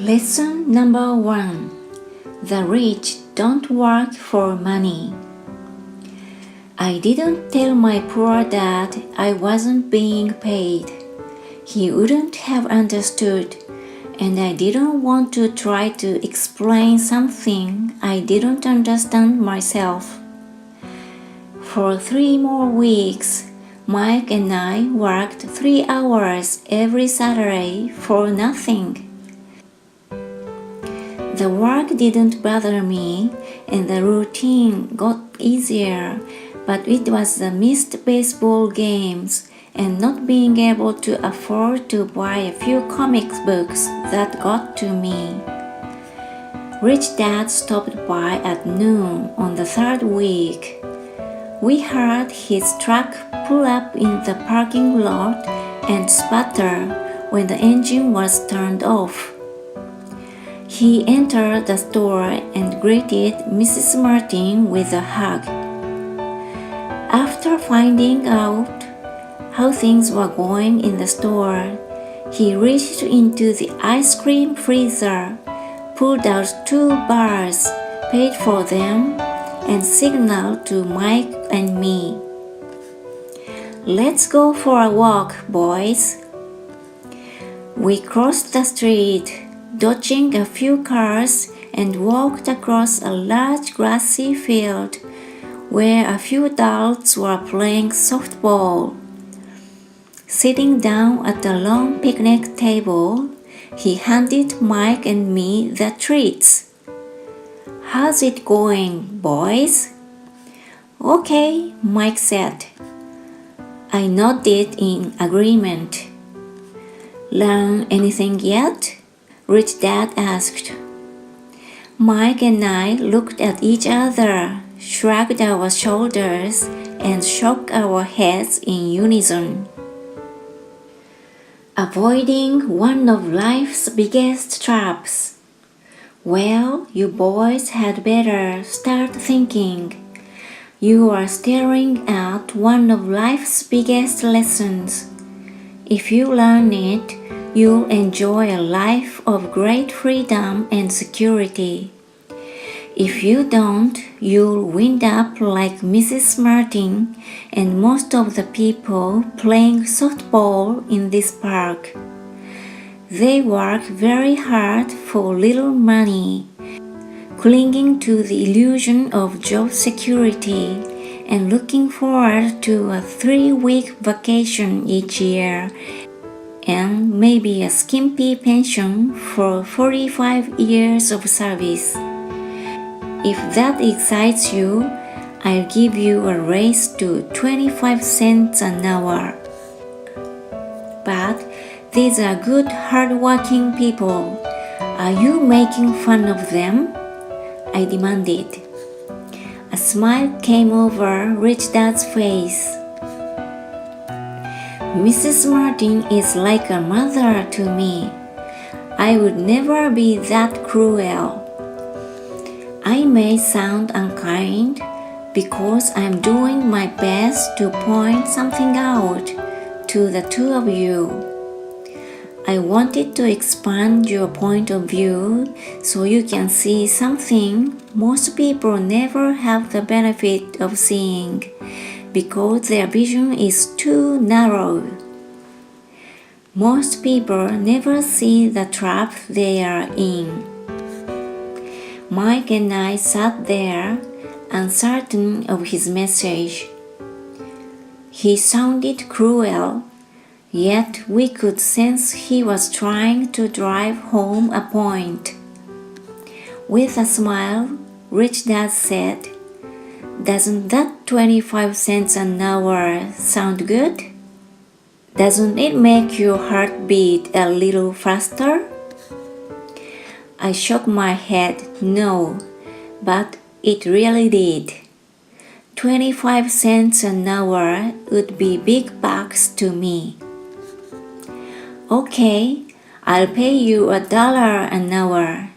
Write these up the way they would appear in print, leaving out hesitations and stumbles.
Lesson number 1. The rich don't work for money. I didn't tell my poor dad I wasn't being paid. He wouldn't have understood, and I didn't want to try to explain something I didn't understand myself. For 3 more weeks, Mike and I worked 3 hours every Saturday for nothing.The work didn't bother me, and the routine got easier, but it was the missed baseball games and not being able to afford to buy a few comic books that got to me. Rich Dad stopped by at noon on the 3rd week. We heard his truck pull up in the parking lot and sputter when the engine was turned off.He entered the store and greeted Mrs. Martin with a hug. After finding out how things were going in the store, he reached into the ice cream freezer, pulled out 2 bars, paid for them, and signaled to Mike and me. "Let's go for a walk, boys." We crossed the street,dodging a few cars, and walked across a large grassy field where a few adults were playing softball. Sitting down at a long picnic table, he handed Mike and me the treats. "How's it going, boys?" "Okay," Mike said. I nodded in agreement.Learn anything yet? Rich Dad asked. Mike and I looked at each other, shrugged our shoulders, and shook our heads in unison. Avoiding one of life's biggest traps. Well, you boys had better start thinking. You are staring at one of life's biggest lessons. If you learn it,You'll enjoy a life of great freedom and security. If you don't, you'll wind up like Mrs. Martin and most of the people playing softball in this park. They work very hard for little money, clinging to the illusion of job security and looking forward to a 3-week vacation each year.And maybe a skimpy pension for 45 years of service. If that excites you, I'll give you a raise to 25 cents an hour. But these are good, hard-working people. Are you making fun of them? I demanded. A smile came over Rich Dad's face.Mrs. Martin is like a mother to me. I would never be that cruel. I may sound unkind because I'm doing my best to point something out to the 2 of you. I wanted to expand your point of view so you can see something most people never have the benefit of seeing.Because their vision is too narrow. Most people never see the trap they are in. Mike and I sat there, uncertain of his message. He sounded cruel, yet we could sense he was trying to drive home a point. With a smile, Rich Dad said,"Doesn't that 25 cents an hour sound good? Doesn't it make your heart beat a little faster?" I shook my head no, but it really did. 25 cents an hour would be big bucks to me. "Okay, I'll pay you $1 an hour,"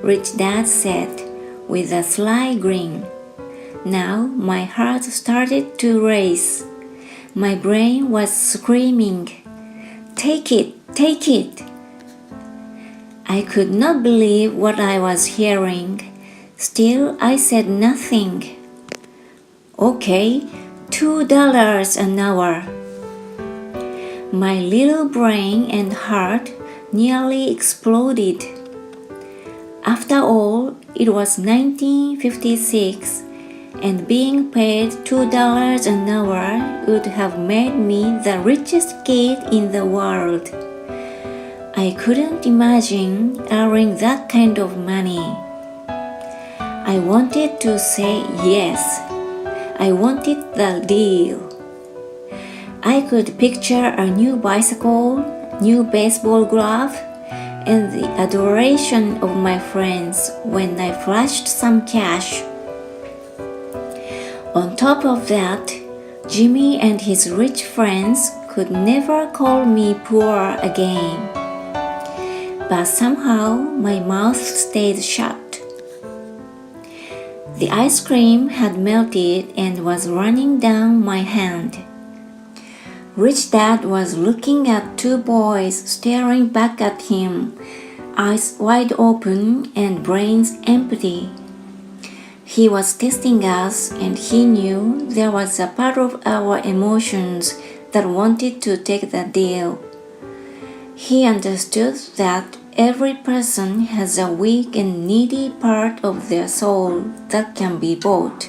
Rich Dad said with a sly grin.Now my heart started to race. My brain was screaming, "Take it, take it!" I could not believe what I was hearing. Still, I said nothing. Okay, $2 an hour. My little brain and heart nearly exploded. After all, it was 1956, and being paid $2 an hour would have made me the richest kid in the world. I couldn't imagine earning that kind of money. I wanted to say yes. I wanted the deal. I could picture a new bicycle, new baseball glove, and the adoration of my friends when I flashed some cash. On top of that, Jimmy and his rich friends could never call me poor again. But somehow my mouth stayed shut. The ice cream had melted and was running down my hand. Rich Dad was looking at two boys staring back at him, eyes wide open and brains empty. He was testing us, and he knew there was a part of our emotions that wanted to take the deal. He understood that every person has a weak and needy part of their soul that can be bought.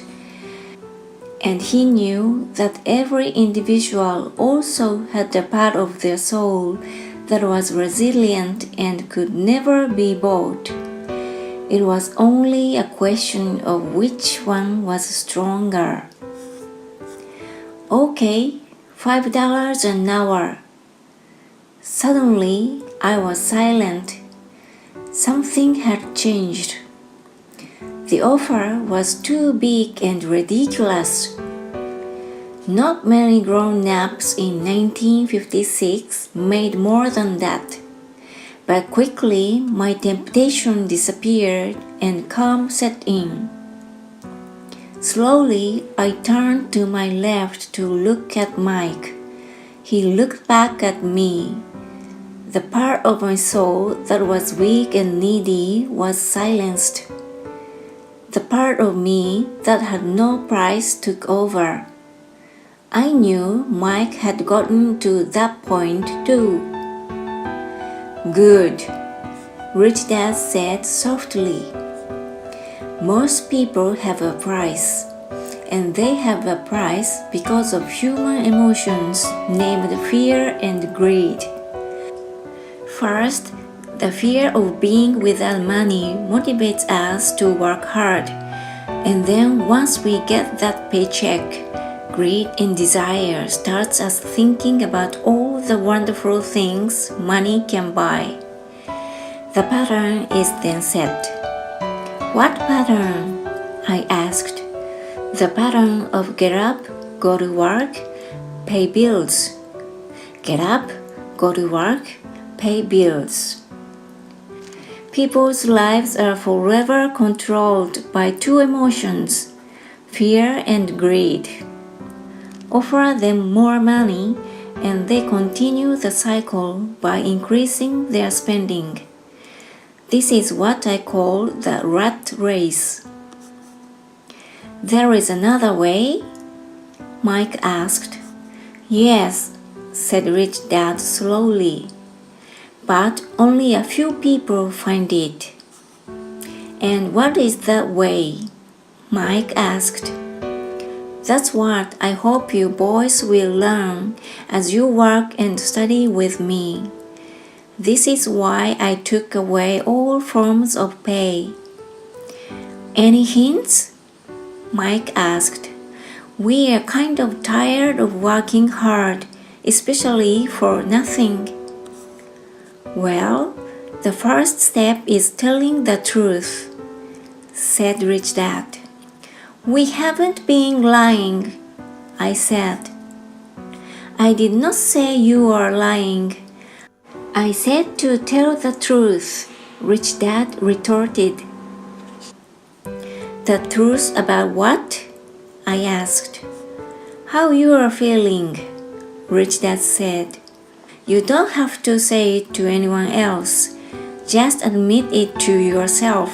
And he knew that every individual also had a part of their soul that was resilient and could never be bought. It was only a question of which one was stronger. Okay, $5 an hour. Suddenly, I was silent. Something had changed. The offer was too big and ridiculous. Not many grown-ups in 1956 made more than that. But quickly my temptation disappeared and calm set in. Slowly I turned to my left to look at Mike. He looked back at me. The part of my soul that was weak and needy was silenced. The part of me that had no price took over. I knew Mike had gotten to that point too. Good, Rich Dad said softly. Most people have a price, and they have a price because of human emotions named fear and greed. First, the fear of being without money motivates us to work hard, and then once we get that paycheck, greed and desire starts us thinking about all the wonderful things money can buy. The pattern is then set. What pattern? I asked. The pattern of get up, go to work, pay bills. Get up, go to work, pay bills. People's lives are forever controlled by two emotions, fear and greed. Offer them more money, and they continue the cycle by increasing their spending. This is what I call the rat race. There is another way? Mike asked. Yes, said Rich Dad slowly. But only a few people find it. And what is that way? Mike asked. That's what I hope you boys will learn as you work and study with me. This is why I took away all forms of pay. Any hints? Mike asked. We are kind of tired of working hard, especially for nothing. Well, the first step is telling the truth, said Rich Dad. We haven't been lying, I said. I did not say you are lying. I said to tell the truth, Rich Dad retorted. The truth about what? I asked. How you are feeling, Rich Dad said. You don't have to say it to anyone else. Just admit it to yourself.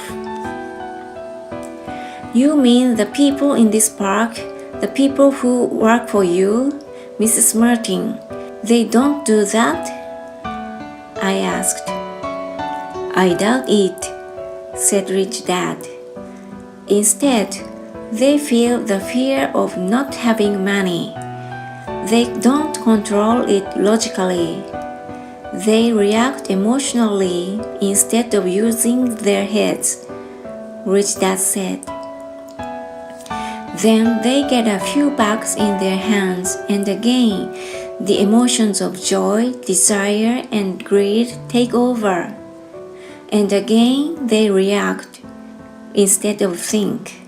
You mean the people in this park, the people who work for you, Mrs. Martin, they don't do that? I asked. I doubt it, said Rich Dad. Instead, they feel the fear of not having money. They don't control it logically. They react emotionally instead of using their heads, Rich Dad said. Then they get a few bucks in their hands, and again, the emotions of joy, desire, and greed take over. And again, they react instead of think.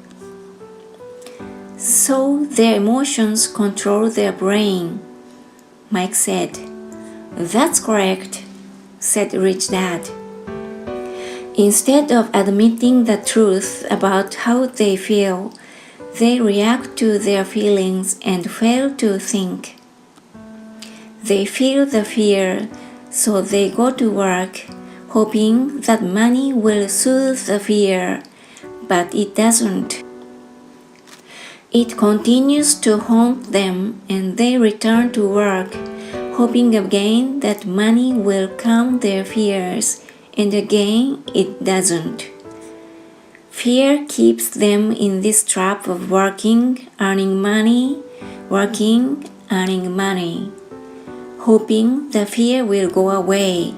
So their emotions control their brain, Mike said. That's correct, said Rich Dad. Instead of admitting the truth about how they feel, they react to their feelings and fail to think. They feel the fear, so they go to work, hoping that money will soothe the fear, but it doesn't. It continues to haunt them, and they return to work, hoping again that money will calm their fears, and again it doesn't. Fear keeps them in this trap of working, earning money, working, earning money, hoping the fear will go away.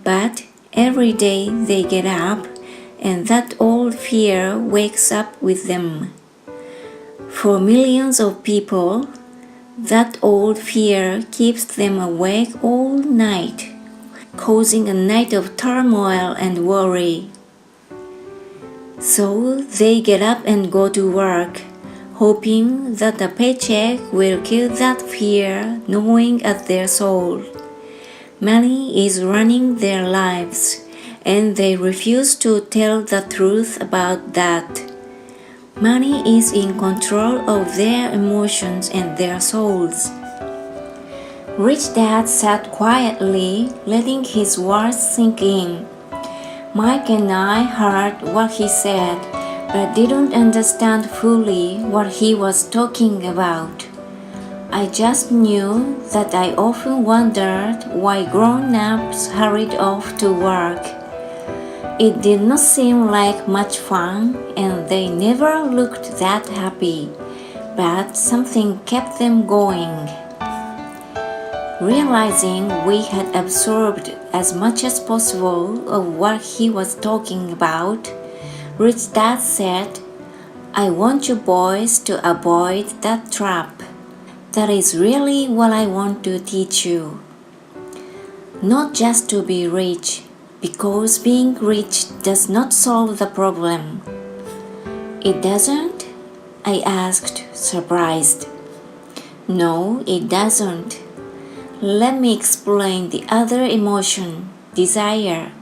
But every day they get up, and that old fear wakes up with them. For millions of people, that old fear keeps them awake all night, causing a night of turmoil and worry. So they get up and go to work, hoping that the paycheck will kill that fear, knowing at their soul. Money is running their lives, and they refuse to tell the truth about that. Money is in control of their emotions and their souls. Rich Dad sat quietly, letting his words sink in. Mike and I heard what he said, but didn't understand fully what he was talking about. I just knew that I often wondered why grown-ups hurried off to work. It did not seem like much fun, and they never looked that happy, but something kept them going. Realizing we had absorbed as much as possible of what he was talking about, Rich Dad said, I want you boys to avoid that trap. That is really what I want to teach you. Not just to be rich, because being rich does not solve the problem. It doesn't? I asked, surprised. No, it doesn't. Let me explain the other emotion, desire.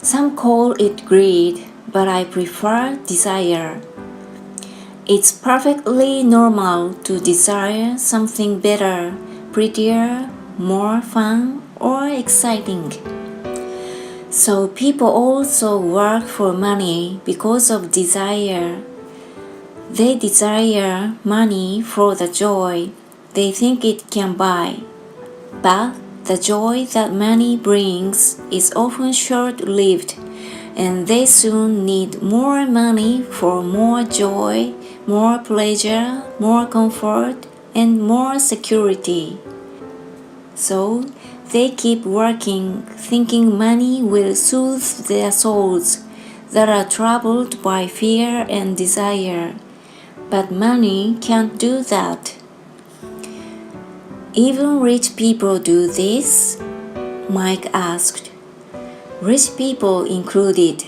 Some call it greed, but I prefer desire. It's perfectly normal to desire something better, prettier, more fun, or exciting. So people also work for money because of desire. They desire money for the joy they think it can buy. But the joy that money brings is often short-lived, and they soon need more money for more joy, more pleasure, more comfort, and more security. So they keep working, thinking money will soothe their souls that are troubled by fear and desire. But money can't do that. Even rich people do this? Mike asked. Rich people included,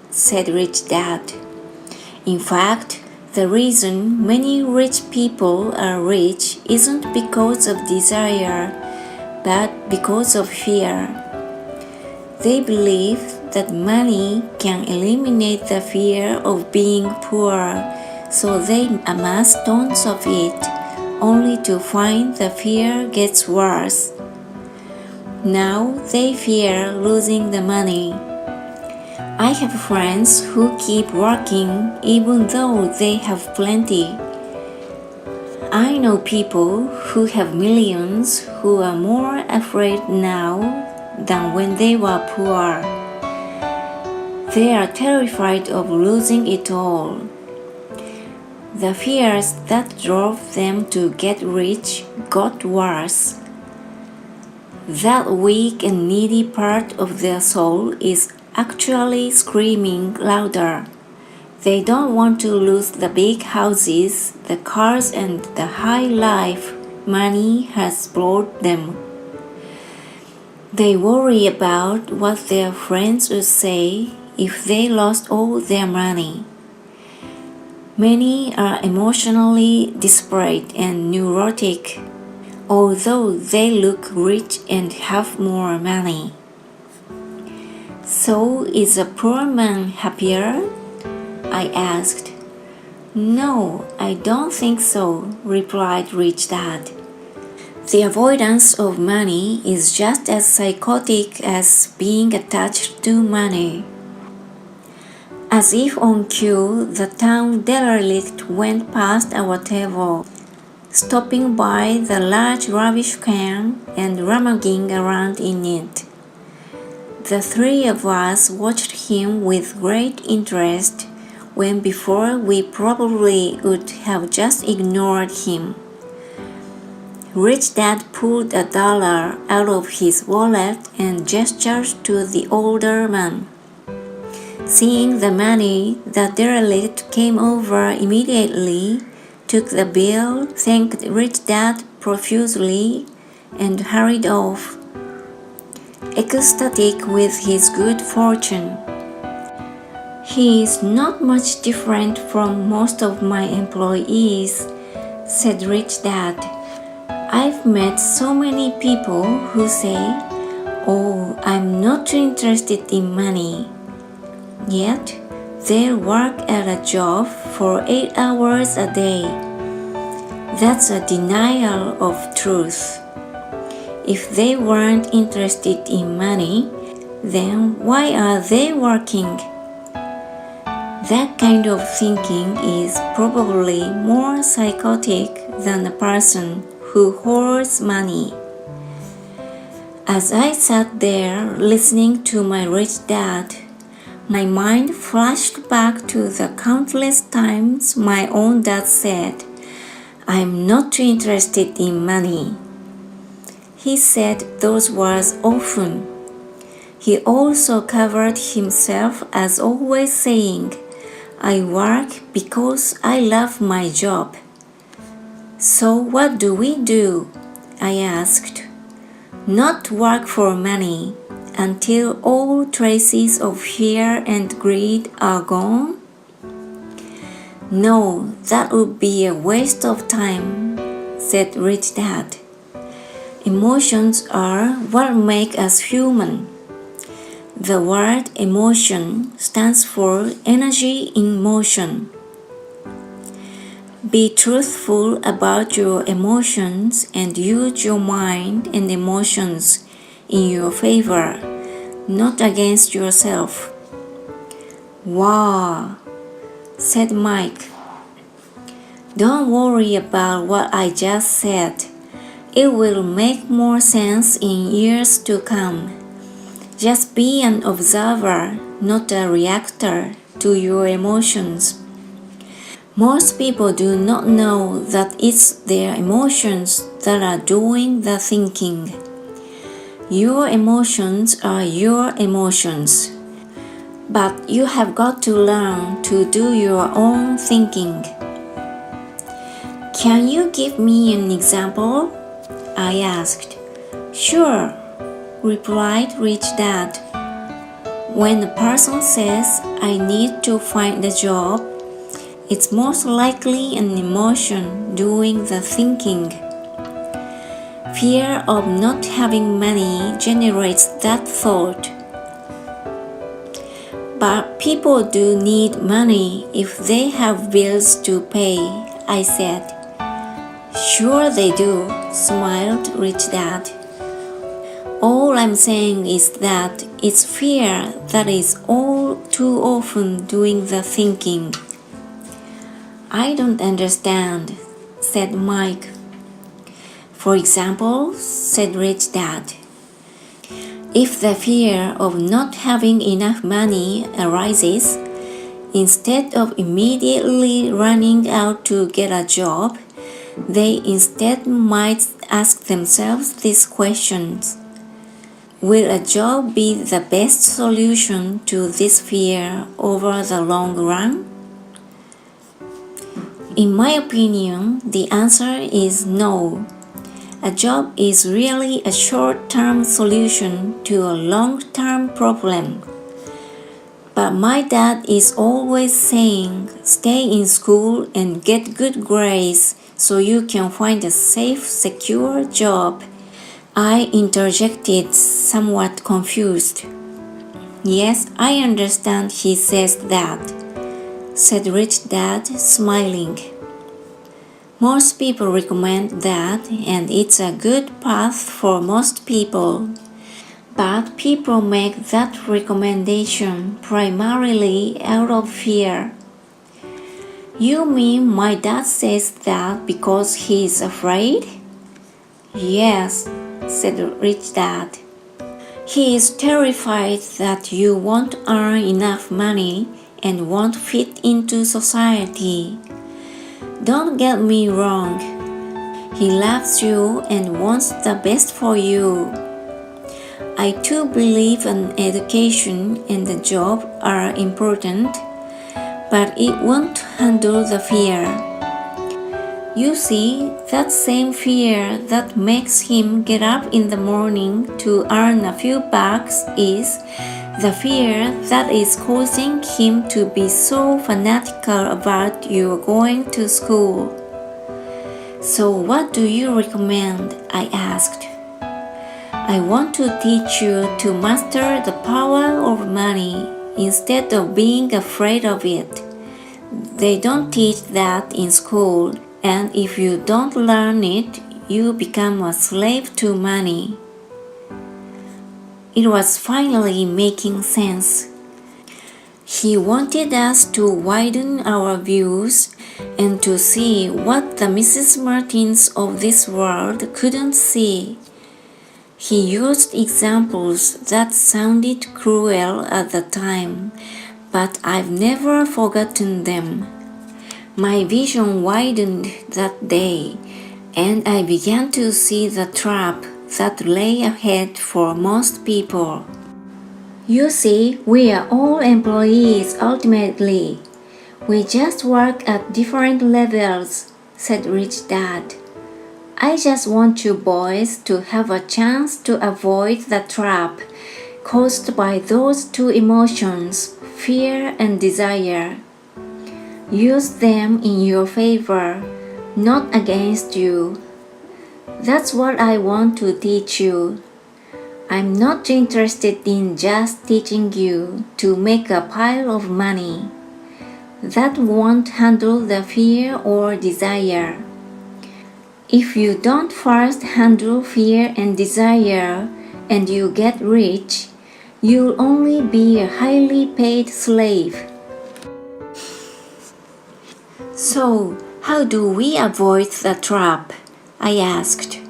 said Rich Dad. In fact, the reason many rich people are rich isn't because of desire, but because of fear. They believe that money can eliminate the fear of being poor, so they amass tons of it, only to find the fear gets worse. Now they fear losing the money. I have friends who keep working even though they have plenty. I know people who have millions who are more afraid now than when they were poor. They are terrified of losing it all. The fears that drove them to get rich got worse. That weak and needy part of their soul is actually screaming louder. They don't want to lose the big houses, the cars, and the high life money has brought them. They worry about what their friends would say if they lost all their money. Many are emotionally desperate and neurotic, although they look rich and have more money. So is a poor man happier? I asked. No, I don't think so, replied Rich Dad. The avoidance of money is just as psychotic as being attached to money. As if on cue, the town derelict went past our table, stopping by the large rubbish can and rummaging around in it. The three of us watched him with great interest, when before we probably would have just ignored him. Rich Dad pulled $1 out of his wallet and gestured to the older man. Seeing the money, the derelict came over immediately, took the bill, thanked Rich Dad profusely, and hurried off, ecstatic with his good fortune. He is not much different from most of my employees, said Rich Dad. I've met so many people who say, "Oh, I'm not too interested in money." Yet, they work at a job for 8 hours a day. That's a denial of truth. If they weren't interested in money, then why are they working? That kind of thinking is probably more psychotic than a person who hoards money. As I sat there listening to my rich dad, my mind flashed back to the countless times my own dad said, "I'm not too interested in money." He said those words often. He also covered himself as always saying, "I work because I love my job." So what do we do? I asked. Not work for money until all traces of fear and greed are gone? No, that would be a waste of time, said Rich Dad. Emotions are what make us human. The word emotion stands for energy in motion. Be truthful about your emotions and use your mind and emotions in your favor, not against yourself. Wow, said Mike. Don't worry about what I just said. It will make more sense in years to come. Just be an observer, not a reactor to your emotions. Most people do not know that it's their emotions that are doing the thinking. Your emotions are your emotions, but you have got to learn to do your own thinking. Can you give me an example? I asked. Sure, replied Rich Dad. When a person says, I need to find a job, it's most likely an emotion doing the thinking. Fear of not having money generates that thought. But people do need money if they have bills to pay, I said. Sure they do, smiled Rich Dad. All I'm saying is that it's fear that is all too often doing the thinking. I don't understand, said Mike. For example, said Rich Dad, if the fear of not having enough money arises, instead of immediately running out to get a job, they instead might ask themselves these questions. Will a job be the best solution to this fear over the long run? In my opinion, the answer is no. A job is really a short-term solution to a long-term problem. But my dad is always saying, stay in school and get good grades so you can find a safe, secure job. I interjected, somewhat confused. Yes, I understand he says that, said Rich Dad, smiling. Most people recommend that, and it's a good path for most people. But people make that recommendation primarily out of fear. You mean my dad says that because he's afraid? Yes, said Rich Dad. He is terrified that you won't earn enough money and won't fit into society. Don't get me wrong. He loves you and wants the best for you. I too believe an education and a job are important, but it won't handle the fear. You see, that same fear that makes him get up in the morning to earn a few bucks is the fear that is causing him to be so fanatical about you going to school. So what do you recommend? I asked. I want to teach you to master the power of money instead of being afraid of it. They don't teach that in school, and if you don't learn it, you become a slave to money. It was finally making sense. He wanted us to widen our views and to see what the Mrs. Martins of this world couldn't see. He used examples that sounded cruel at the time, but I've never forgotten them. My vision widened that day, and I began to see the trap that lay ahead for most people. You see, we are all employees ultimately. We just work at different levels, said Rich Dad. I just want you boys to have a chance to avoid the trap caused by those two emotions, fear and desire. Use them in your favor, not against you. That's what I want to teach you. I'm not interested in just teaching you to make a pile of money. That won't handle the fear or desire. If you don't first handle fear and desire and you get rich, you'll only be a highly paid slave. So, how do we avoid the trap? I asked.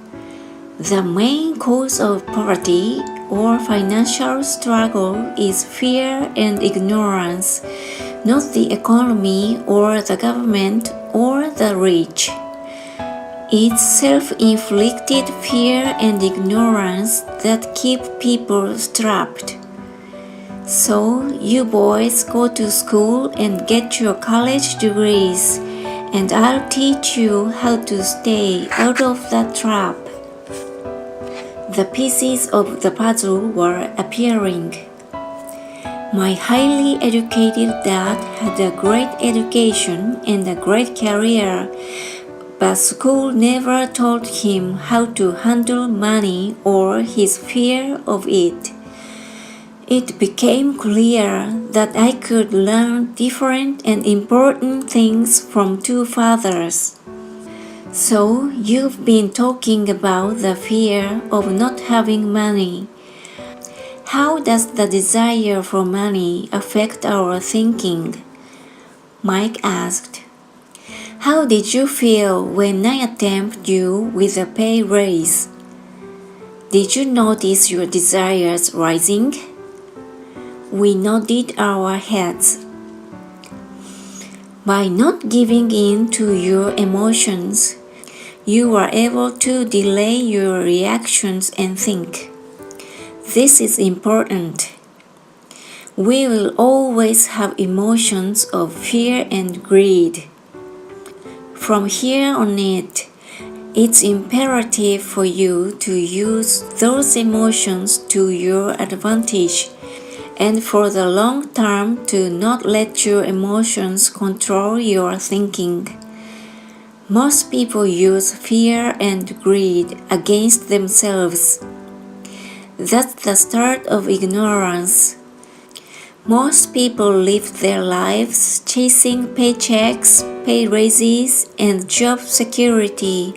The main cause of poverty or financial struggle is fear and ignorance, not the economy or the government or the rich. It's self-inflicted fear and ignorance that keep people trapped. So, you boys go to school and get your college degrees, and I'll teach you how to stay out of that trap. The pieces of the puzzle were appearing. My highly educated dad had a great education and a great career, but school never taught him how to handle money or his fear of it. It became clear that I could learn different and important things from two fathers. So, you've been talking about the fear of not having money. How does the desire for money affect our thinking? Mike asked. How did you feel when I tempted you with a pay raise? Did you notice your desires rising? We nodded our heads. By not giving in to your emotions, you are able to delay your reactions and think. This is important. We will always have emotions of fear and greed. From here on it's imperative for you to use those emotions to your advantage and for the long term to not let your emotions control your thinking. Most people use fear and greed against themselves. That's the start of ignorance. Most people live their lives chasing paychecks, pay raises, and job security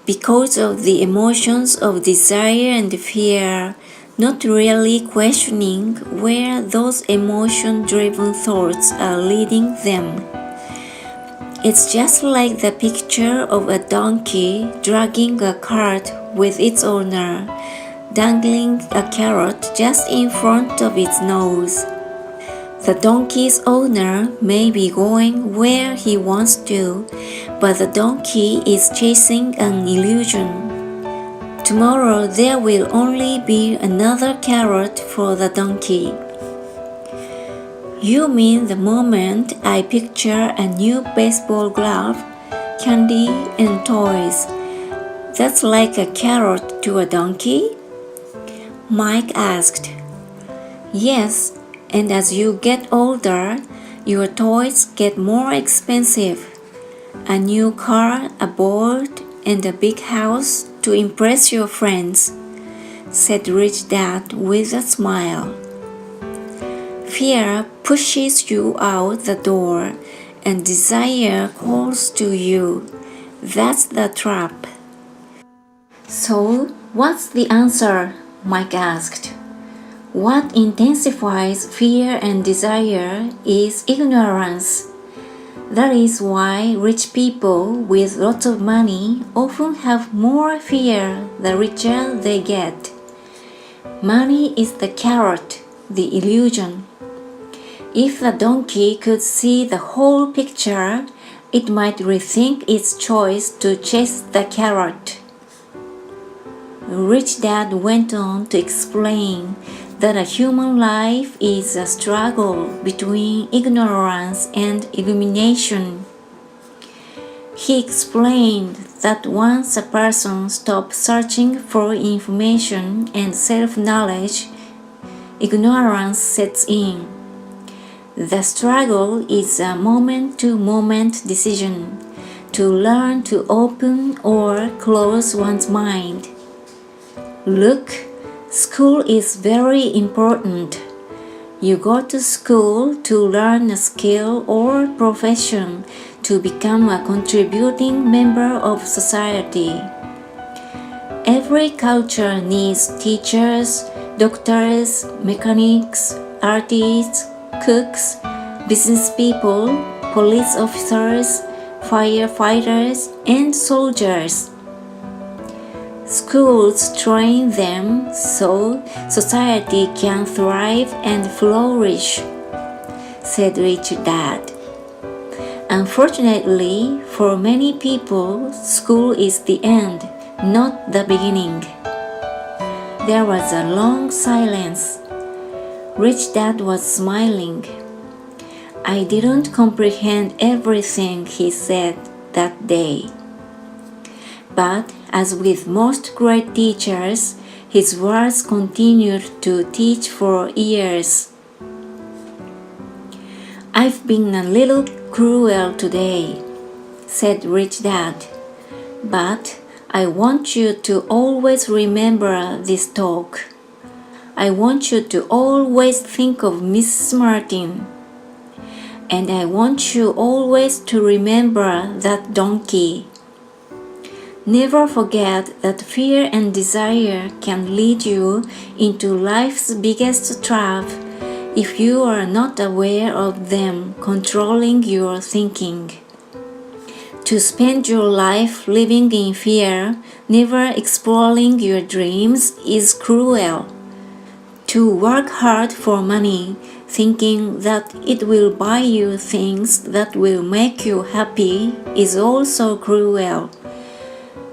because of the emotions of desire and fear, not really questioning where those emotion-driven thoughts are leading them. It's just like the picture of a donkey dragging a cart with its owner, dangling a carrot just in front of its nose. The donkey's owner may be going where he wants to, but the donkey is chasing an illusion. Tomorrow there will only be another carrot for the donkey. You mean the moment I picture a new baseball glove, candy, and toys, that's like a carrot to a donkey? Mike asked. Yes, and as you get older, your toys get more expensive. A new car, a boat, and a big house to impress your friends, said Rich Dad with a smile. Fear pushes you out the door and desire calls to you. That's the trap. So, what's the answer? Mike asked. What intensifies fear and desire is ignorance. That is why rich people with lots of money often have more fear the richer they get. Money is the carrot, the illusion. If the donkey could see the whole picture, it might rethink its choice to chase the carrot. Rich Dad went on to explain that a human life is a struggle between ignorance and illumination. He explained that once a person stops searching for information and self-knowledge, ignorance sets in. The struggle is a moment-to-moment decision to learn to open or close one's mind. Look, school is very important. You go to school to learn a skill or profession to become a contributing member of society. Every culture needs teachers, doctors, mechanics, artists, cooks, business people, police officers, firefighters, and soldiers. Schools train them so society can thrive and flourish, said Rich Dad. Unfortunately, for many people, school is the end, not the beginning. There was a long silence. Rich Dad was smiling. I didn't comprehend everything he said that day. But as with most great teachers, his words continued to teach for years. I've been a little cruel today, said Rich Dad, but I want you to always remember this talk. I want you to always think of Mrs. Martin. And I want you always to remember that donkey. Never forget that fear and desire can lead you into life's biggest trap if you are not aware of them controlling your thinking. To spend your life living in fear, never exploring your dreams, is cruel. To work hard for money, thinking that it will buy you things that will make you happy, is also cruel.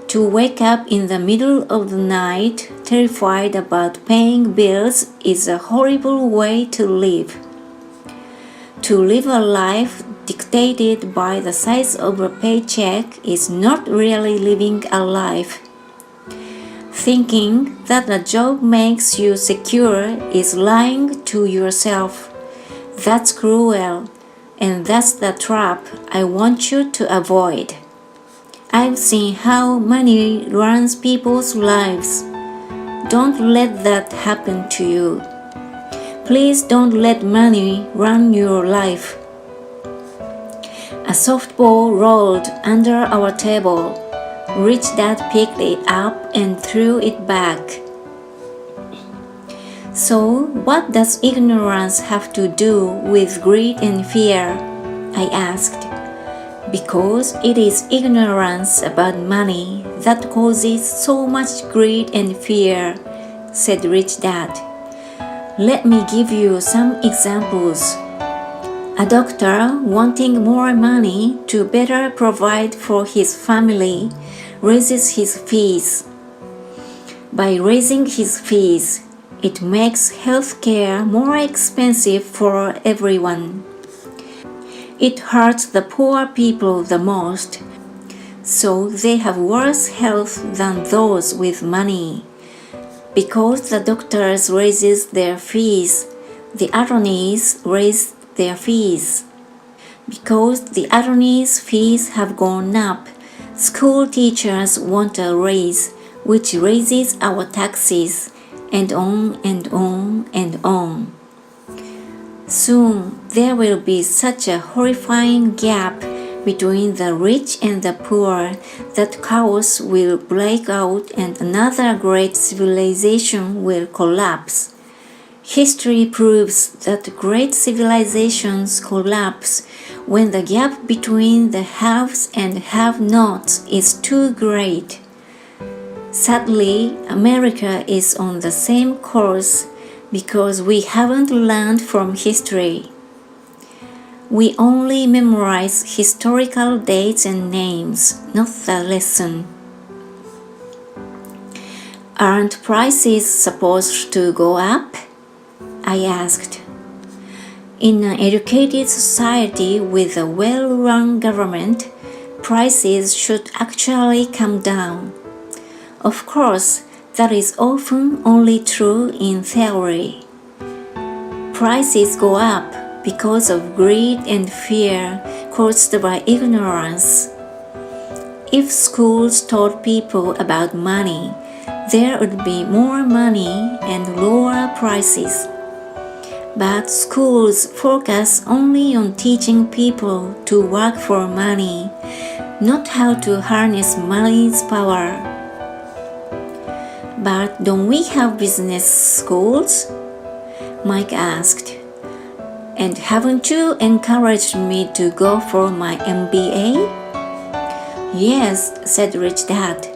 To wake up in the middle of the night, terrified about paying bills, is a horrible way to live. To live a life dictated by the size of a paycheck is not really living a life. Thinking that a job makes you secure is lying to yourself. That's cruel, and that's the trap I want you to avoid. I've seen how money runs people's lives. Don't let that happen to you. Please don't let money run your life. A softball rolled under our table. Rich Dad picked it up and threw it back. So, what does ignorance have to do with greed and fear? I asked. Because it is ignorance about money that causes so much greed and fear, said Rich Dad. Let me give you some examples. A doctor wanting more money to better provide for his family raises his fees. By raising his fees, it makes healthcare more expensive for everyone. It hurts the poor people the most, so they have worse health than those with money. Because the doctors raises their fees, the attorneys raise their fees. Because the attorneys' fees have gone up, school teachers want a raise, which raises our taxes, and on and on and on. Soon there will be such a horrifying gap between the rich and the poor that chaos will break out and another great civilization will collapse. History proves that great civilizations collapse when the gap between the haves and have-nots is too great. Sadly, America is on the same course because we haven't learned from history. We only memorize historical dates and names, not the lesson. Aren't prices supposed to go up? I asked. In an educated society with a well-run government, prices should actually come down. Of course, that is often only true in theory. Prices go up because of greed and fear caused by ignorance. If schools taught people about money, there would be more money and lower prices. But schools focus only on teaching people to work for money, not how to harness money's power. But don't we have business schools? Mike asked. And haven't you encouraged me to go for my MBA? Yes, said Rich Dad.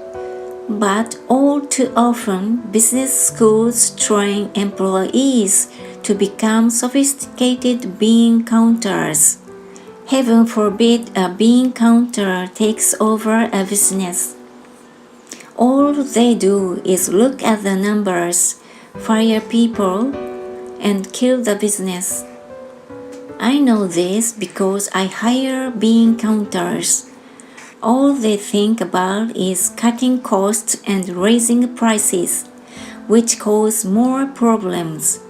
But all too often, business schools train employees to become sophisticated bean counters. Heaven forbid a bean counter takes over a business. All they do is look at the numbers, fire people, and kill the business. I know this because I hire bean counters. All they think about is cutting costs and raising prices, which cause more problems.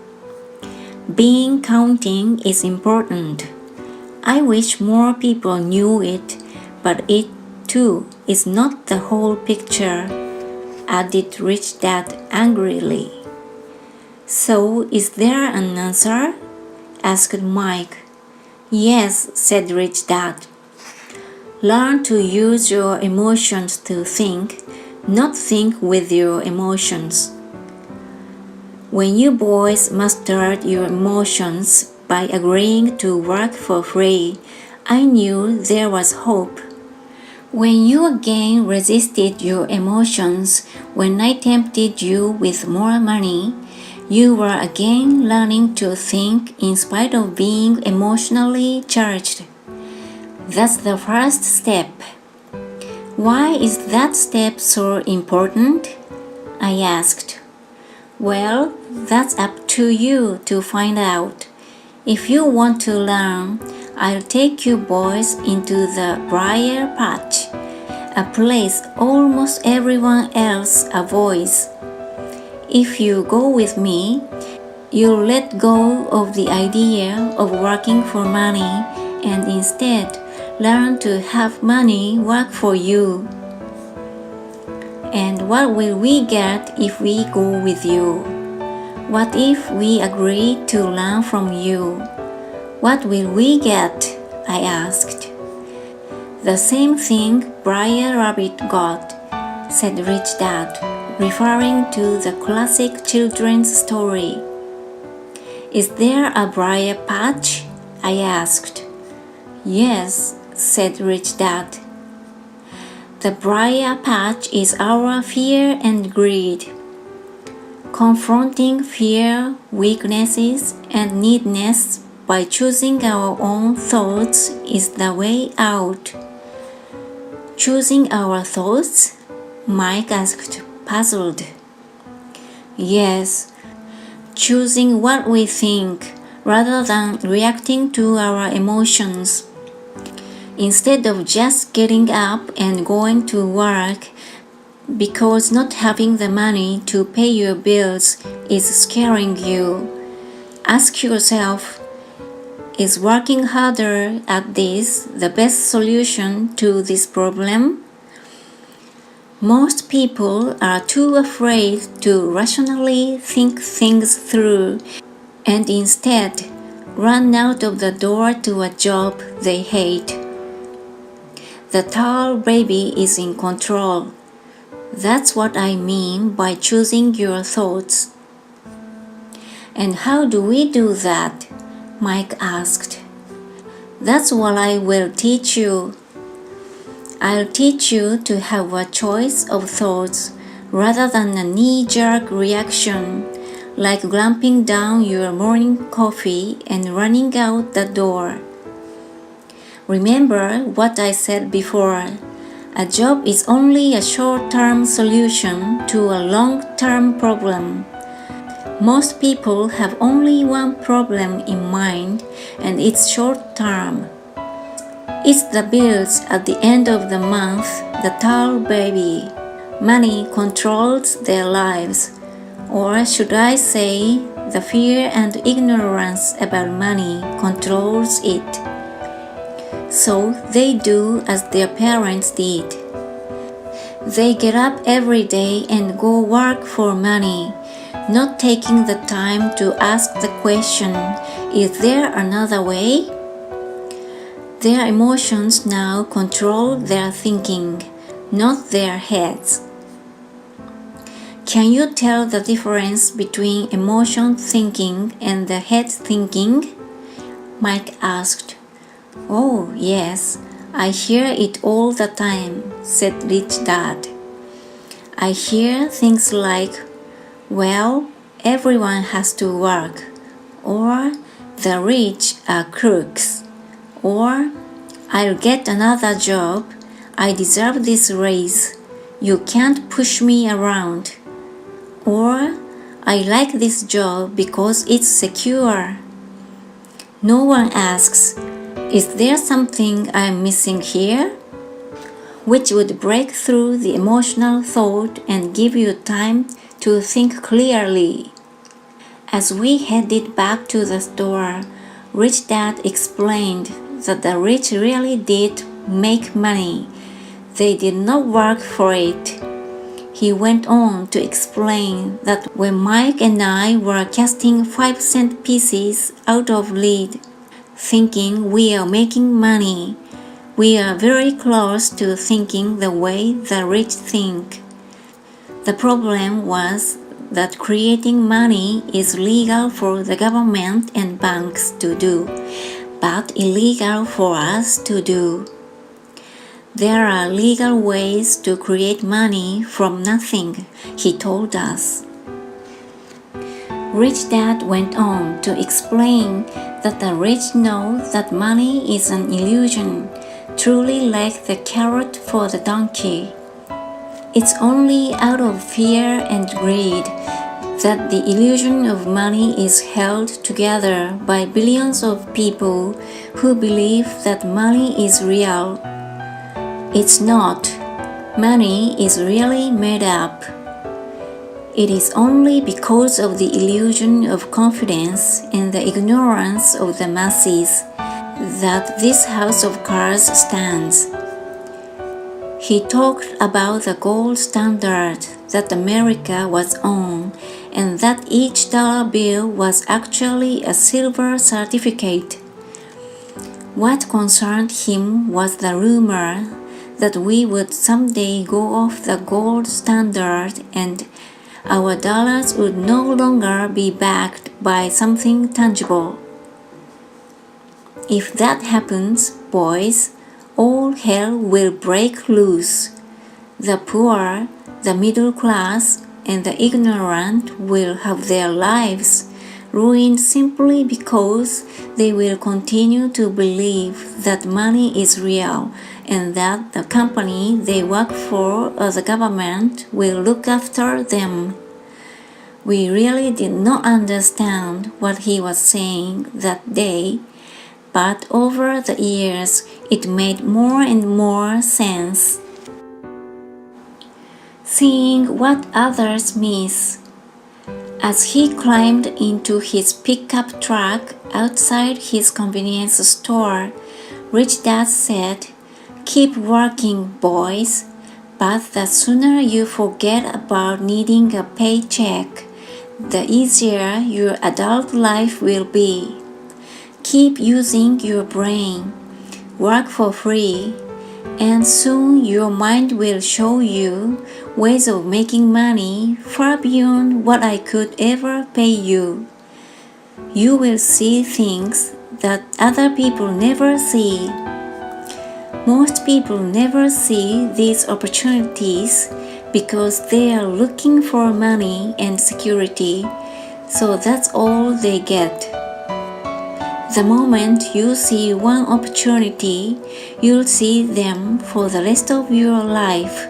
Bean counting is important. I wish more people knew it, but it too is not the whole picture, added Rich Dad angrily. So, is there an answer? Asked Mike. Yes, said Rich Dad. Learn to use your emotions to think, not think with your emotions. When you boys mastered your emotions by agreeing to work for free, I knew there was hope. When you again resisted your emotions when I tempted you with more money, you were again learning to think in spite of being emotionally charged. That's the first step. Why is that step so important? I asked. Well, that's up to you to find out. If you want to learn, I'll take you boys into the briar patch, a place almost everyone else avoids. If you go with me, you'll let go of the idea of working for money and instead learn to have money work for you. And what will we get if we go with you? What if we agree to learn from you? What will we get? I asked. The same thing Briar Rabbit got, said Rich Dad, referring to the classic children's story. Is there a briar patch? I asked. Yes, said Rich Dad. The briar patch is our fear and greed. Confronting fear, weaknesses, and neediness by choosing our own thoughts is the way out. Choosing our thoughts? Mike asked, puzzled. Yes, choosing what we think rather than reacting to our emotions. Instead of just getting up and going to work because not having the money to pay your bills is scaring you, ask yourself, is working harder at this the best solution to this problem? Most people are too afraid to rationally think things through and instead run out of the door to a job they hate. The tall baby is in control. That's what I mean by choosing your thoughts. And how do we do that? Mike asked. That's what I will teach you. I'll teach you to have a choice of thoughts rather than a knee-jerk reaction, like gulping down your morning coffee and running out the door. Remember what I said before. A job is only a short-term solution to a long-term problem. Most people have only one problem in mind, and it's short-term. It's the bills at the end of the month, the tall baby. Money controls their lives. Or should I say, the fear and ignorance about money controls it. So they do as their parents did. They get up every day and go work for money, not taking the time to ask the question, is there another way? Their emotions now control their thinking, not their heads. Can you tell the difference between emotion thinking and the head thinking? Mike asked. Oh, yes, I hear it all the time, said Rich Dad. I hear things like, well, everyone has to work, or the rich are crooks, or I'll get another job, I deserve this raise, you can't push me around, or I like this job because it's secure. No one asks, is there something I'm missing here? Which would break through the emotional thought and give you time to think clearly. As we headed back to the store, Rich Dad explained that the rich really did make money. They did not work for it. He went on to explain that when Mike and I were casting 5-cent pieces out of lead, thinking we are making money, We are very close to thinking the way the rich think. The problem was that creating money is legal for the government and banks to do, but illegal for us to do. There are legal ways to create money from nothing, he told us. Rich Dad went on to explain that the rich know that money is an illusion, truly like the carrot for the donkey. It's only out of fear and greed that the illusion of money is held together by billions of people who believe that money is real. It's not. Money is really made up. It is only because of the illusion of confidence and the ignorance of the masses that this house of cards stands. He talked about the gold standard that America was on and that each dollar bill was actually a silver certificate. What concerned him was the rumor that we would someday go off the gold standard and our dollars would no longer be backed by something tangible. If that happens, boys, all hell will break loose. The poor, the middle class, and the ignorant will have their lives ruined simply because they will continue to believe that money is real and that the company they work for or the government will look after them. We really did not understand what he was saying that day, but over the years it made more and more sense. Seeing what others miss. As he climbed into his pickup truck outside his convenience store, Rich Dad said, "Keep working, boys, but the sooner you forget about needing a paycheck, the easier your adult life will be. Keep using your brain, work for free, and soon your mind will show you ways of making money far beyond what I could ever pay you. You will see things that other people never see. Most people never see these opportunities because they are looking for money and security, so that's all they get. The moment you see one opportunity, you'll see them for the rest of your life.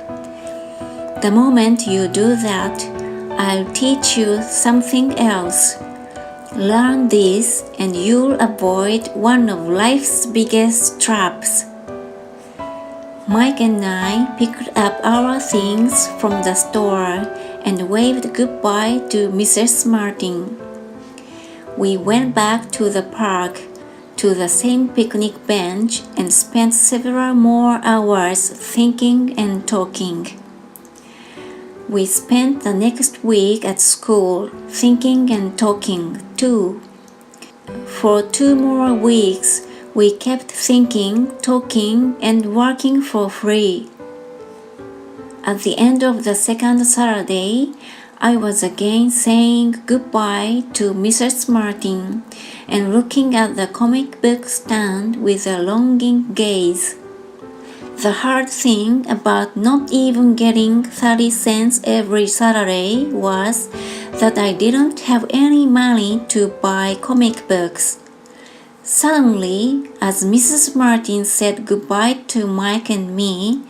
The moment you do that, I'll teach you something else. Learn this and you'll avoid one of life's biggest traps." Mike and I picked up our things from the store and waved goodbye to Mrs. Martin. We went back to the park, to the same picnic bench, and spent several more hours thinking and talking. We spent the next week at school thinking and talking too. For 2 more weeks, we kept thinking, talking, and working for free. At the end of the second Saturday, I was again saying goodbye to Mrs. Martin and looking at the comic book stand with a longing gaze. The hard thing about not even getting 30 cents every Saturday was that I didn't have any money to buy comic books. Suddenly, as Mrs. Martin said goodbye to Mike and me,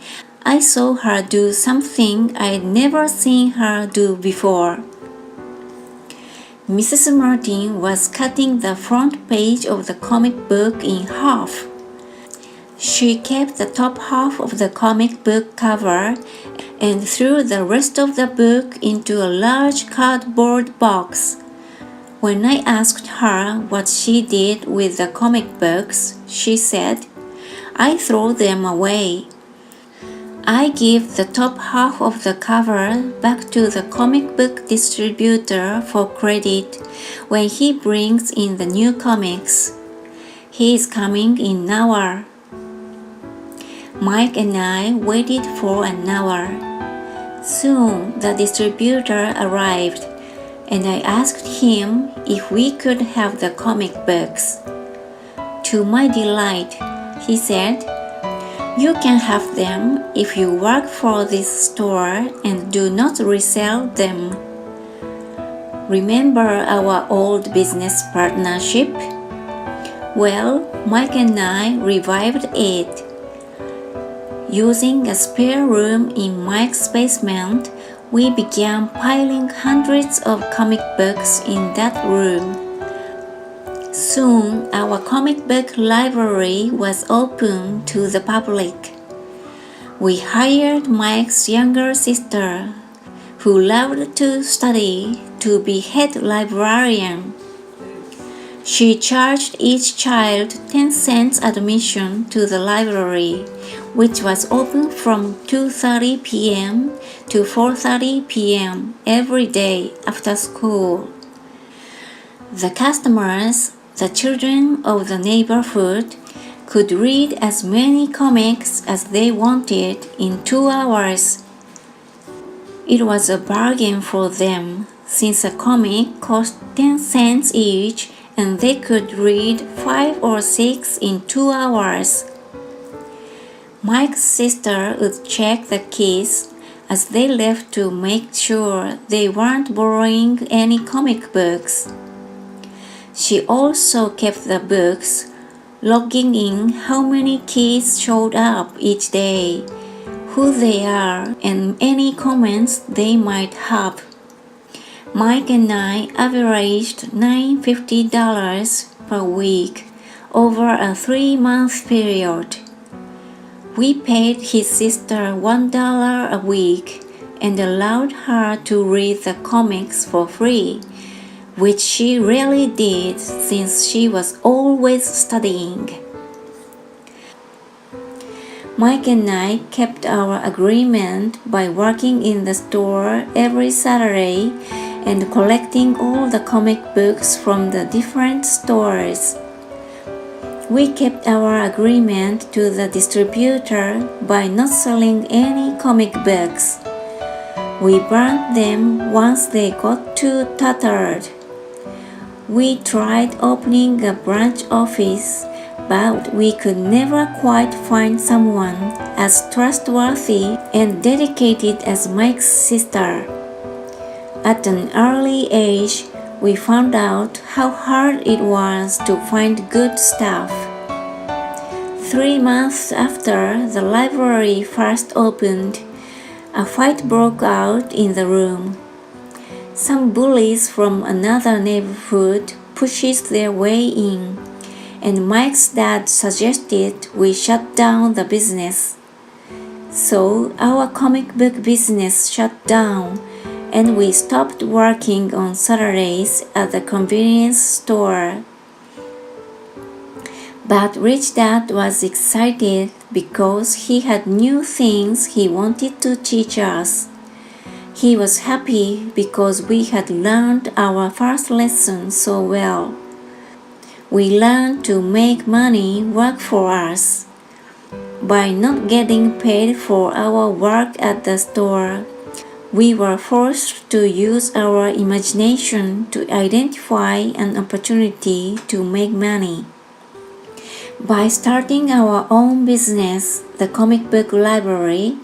I saw her do something I'd never seen her do before. Mrs. Martin was cutting the front page of the comic book in half. She kept the top half of the comic book cover and threw the rest of the book into a large cardboard box. When I asked her what she did with the comic books, she said, "I throw them away. I give the top half of the cover back to the comic book distributor for credit when he brings in the new comics. He is coming in an hour." Mike and I waited for an hour. Soon the distributor arrived, and I asked him if we could have the comic books. To my delight, he said, "You can have them if you work for this store and do not resell them." Remember our old business partnership? Well, Mike and I revived it. Using a spare room in Mike's basement, we began piling hundreds of comic books in that room. Soon, our comic book library was open to the public. We hired Mike's younger sister, who loved to study, to be head librarian. She charged each child 10 cents admission to the library, which was open from 2:30 p.m. to 4:30 p.m. every day after school. The customers, the children of the neighborhood, could read as many comics as they wanted in 2 hours. It was a bargain for them, since a comic cost 10 cents each and they could read 5 or 6 in 2 hours. Mike's sister would check the kids as they left to make sure they weren't borrowing any comic books. She also kept the books, logging in how many kids showed up each day, who they are, and any comments they might have. Mike and I averaged $950 per week over a 3-month period. We paid his sister $1 a week and allowed her to read the comics for free, which she rarely did since she was always studying. Mike and I kept our agreement by working in the store every Saturday and collecting all the comic books from the different stores. We kept our agreement to the distributor by not selling any comic books. We burned them once they got too tattered. We tried opening a branch office, but we could never quite find someone as trustworthy and dedicated as Mike's sister. At an early age, we found out how hard it was to find good stuff. 3 months after the library first opened, a fight broke out in the room. Some bullies from another neighborhood pushed their way in, and Mike's dad suggested we shut down the business. So our comic book business shut down, and we stopped working on Saturdays at the convenience store. But Rich Dad was excited because he had new things he wanted to teach us. He was happy because we had learned our first lesson so well. We learned to make money work for us. By not getting paid for our work at the store, we were forced to use our imagination to identify an opportunity to make money. By starting our own business, the comic book library,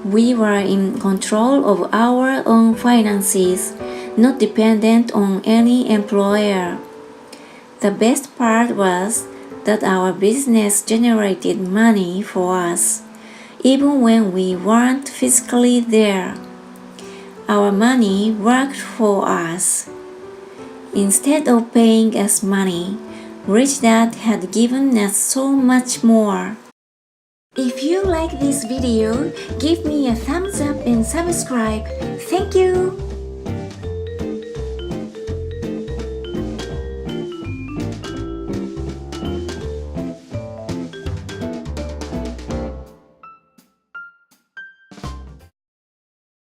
we were in control of our own finances, not dependent on any employer. The best part was that our business generated money for us, even when we weren't physically there. Our money worked for us. Instead of paying us money, Rich Dad had given us so much more. If you like this video, give me a thumbs up and subscribe. Thank you!